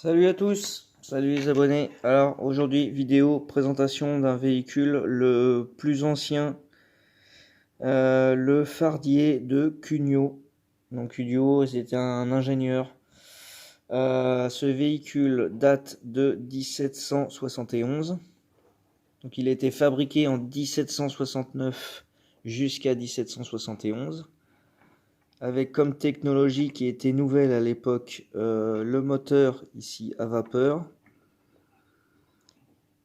Salut à tous, salut les abonnés. Alors aujourd'hui, vidéo présentation d'un véhicule le plus ancien, le Fardier de Cugnot. Donc Cugnot, c'était un ingénieur. Ce véhicule date de 1771. Donc il a été fabriqué en 1769 jusqu'à 1771. Avec comme technologie qui était nouvelle à l'époque, le moteur ici à vapeur.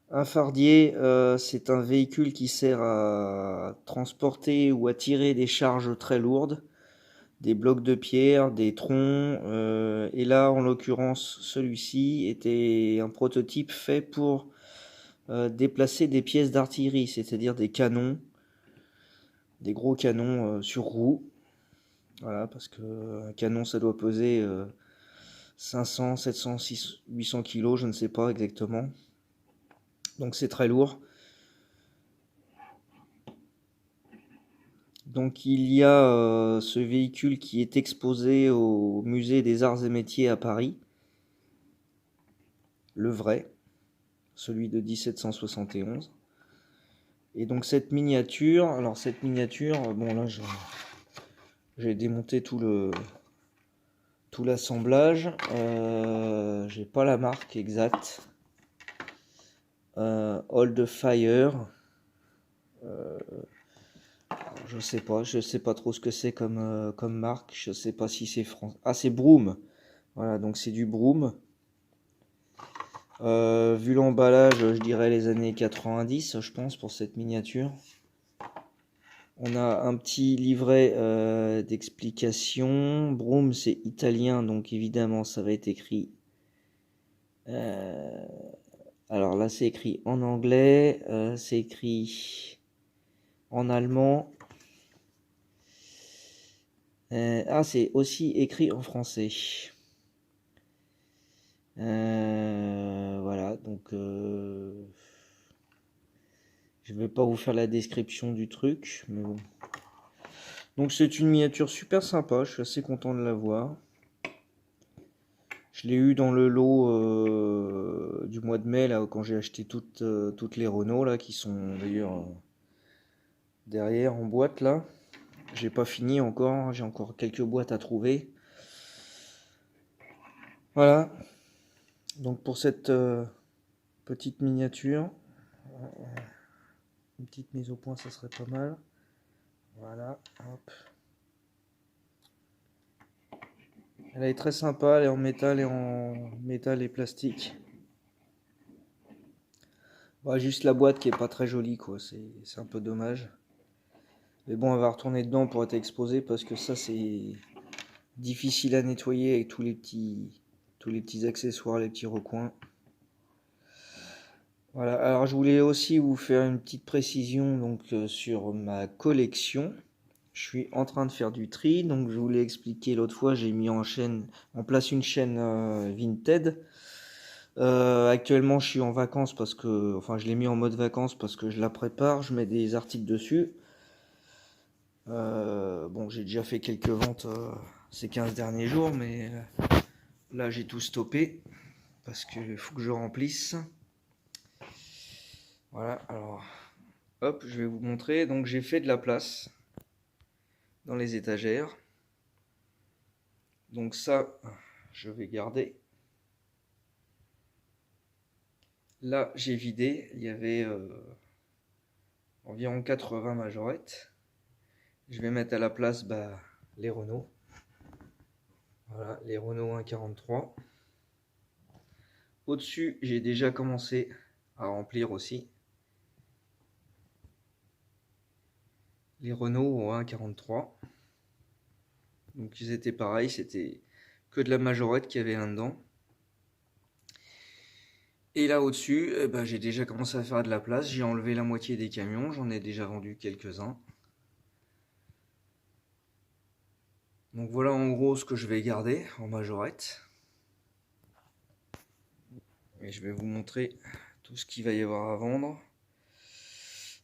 Un fardier, c'est un véhicule qui sert à transporter ou à tirer des charges très lourdes, des blocs de pierre, des troncs, et là, en l'occurrence, celui-ci était un prototype fait pour déplacer des pièces d'artillerie, c'est-à-dire des canons, des gros canons sur roues. Voilà, parce que un canon, ça doit peser 500, 700, 600, 800 kilos, je ne sais pas exactement. Donc c'est très lourd. Donc il y a ce véhicule qui est exposé au musée des Arts et Métiers à Paris, le vrai, celui de 1771. Et donc cette miniature, bon là j'ai démonté tout l'assemblage, j'ai pas la marque exacte, Old Fire, je sais pas trop ce que c'est comme marque, je sais pas si c'est français. Ah, c'est Broom. Voilà, donc c'est du Broom. Vu l'emballage, je dirais les années 90, je pense, pour cette miniature. On a un petit livret d'explication. Broom, c'est italien, donc évidemment, ça va être écrit. euh, alors là, c'est écrit en anglais, c'est écrit en allemand. C'est aussi écrit en français. Voilà, donc je vais pas vous faire la description du truc, mais bon. Donc c'est une miniature super sympa, je suis assez content de l'avoir. Je l'ai eu dans le lot du mois de mai, là, quand j'ai acheté toutes les Renault, là, qui sont d'ailleurs derrière en boîte, là. J'ai pas fini encore, hein, j'ai encore quelques boîtes à trouver. Voilà, donc pour cette petite miniature, une petite mise au point, ça serait pas mal. Voilà, hop. Elle est très sympa, elle est en métal et plastique. Bah, juste la boîte qui est pas très jolie, quoi, c'est un peu dommage. Mais bon, elle va retourner dedans pour être exposée parce que ça c'est difficile à nettoyer avec tous les petits accessoires, les petits recoins. Voilà, alors je voulais aussi vous faire une petite précision donc sur ma collection. Je suis en train de faire du tri, donc je vous l'ai expliqué l'autre fois, j'ai mis en place une chaîne Vinted. Actuellement, je suis en vacances enfin, je l'ai mis en mode vacances parce que je la prépare, je mets des articles dessus. Bon, j'ai déjà fait quelques ventes ces 15 derniers jours, mais là, j'ai tout stoppé parce qu'il faut que je remplisse. Voilà, alors, hop, je vais vous montrer. Donc, j'ai fait de la place dans les étagères. Donc ça, je vais garder. Là, j'ai vidé. Il y avait environ 80 majorettes. Je vais mettre à la place les Renault. Voilà, les Renault 143. Au-dessus, j'ai déjà commencé à remplir aussi les Renault au 143. Donc ils étaient pareils, c'était que de la majorette qu'il y avait là-dedans. Et là au-dessus, j'ai déjà commencé à faire de la place. J'ai enlevé la moitié des camions, j'en ai déjà vendu quelques-uns. Donc voilà en gros ce que je vais garder en majorette. Et je vais vous montrer tout ce qu'il va y avoir à vendre.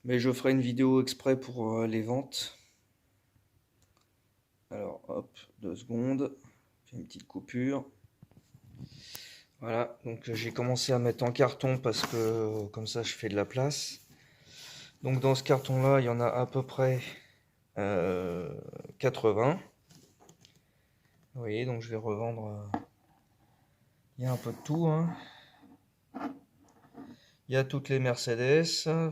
Mais je ferai une vidéo exprès pour les ventes. Alors hop, 2 secondes. J'ai une petite coupure. Voilà, donc j'ai commencé à mettre en carton parce que comme ça je fais de la place. Donc dans ce carton là il y en a à peu près 80. Vous voyez, donc je vais revendre. Il y a un peu de tout, hein. Il y a toutes les Mercedes,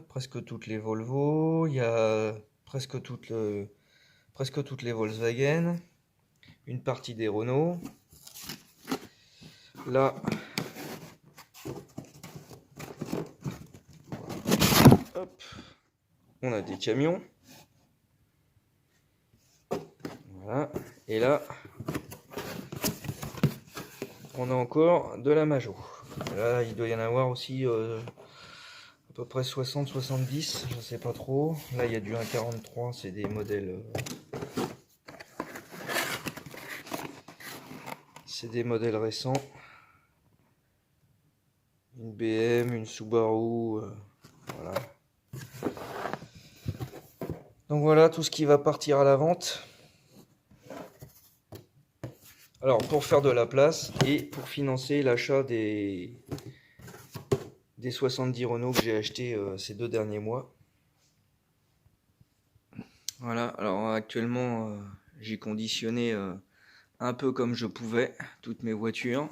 presque toutes les Volvo, il y a presque toutes les Volkswagen, une partie des Renault. Là, hop, on a des camions. Voilà. Et là, on a encore de la Majo. Là, il doit y en avoir aussi à peu près 60-70, je sais pas trop. Là, il y a du 1,43, c'est des modèles. C'est des modèles récents. Une BM, une Subaru, voilà. Donc voilà tout ce qui va partir à la vente. Alors pour faire de la place et pour financer l'achat des 70 Renault que j'ai acheté ces 2 derniers mois. Voilà, alors actuellement j'ai conditionné un peu comme je pouvais toutes mes voitures.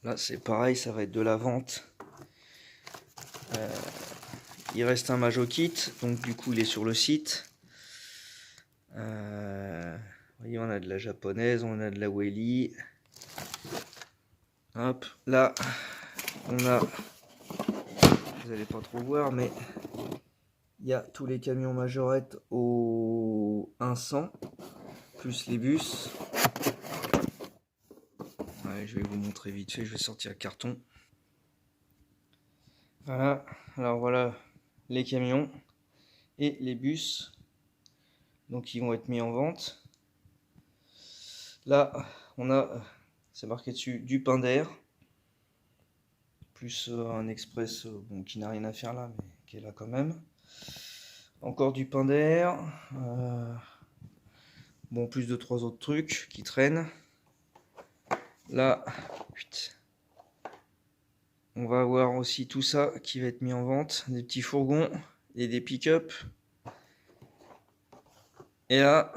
Là c'est pareil, ça va être de la vente. Il reste un Majo Kit, donc du coup il est sur le site. Vous voyez, on a de la japonaise, on a de la Welly. Hop, là on a, vous n'allez pas trop voir, mais il y a tous les camions majorettes au 100, plus les bus. Ouais, je vais vous montrer vite fait, je vais sortir le carton. Voilà, alors voilà les camions et les bus. Donc ils vont être mis en vente. Là, on a, c'est marqué dessus, du pain d'air. Plus un express bon, qui n'a rien à faire là, mais qui est là quand même. Encore du pain d'air. Bon, plus de 3 autres trucs qui traînent. Là, on va avoir aussi tout ça qui va être mis en vente. Des petits fourgons et des pick-up. Et là,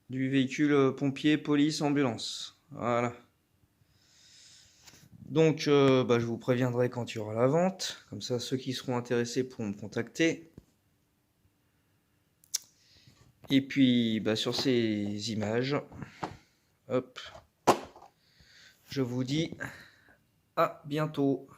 du véhicule pompier, police, ambulance. Voilà. Donc, je vous préviendrai quand il y aura la vente. Comme ça, ceux qui seront intéressés pourront me contacter. Et puis, sur ces images, hop, je vous dis à bientôt.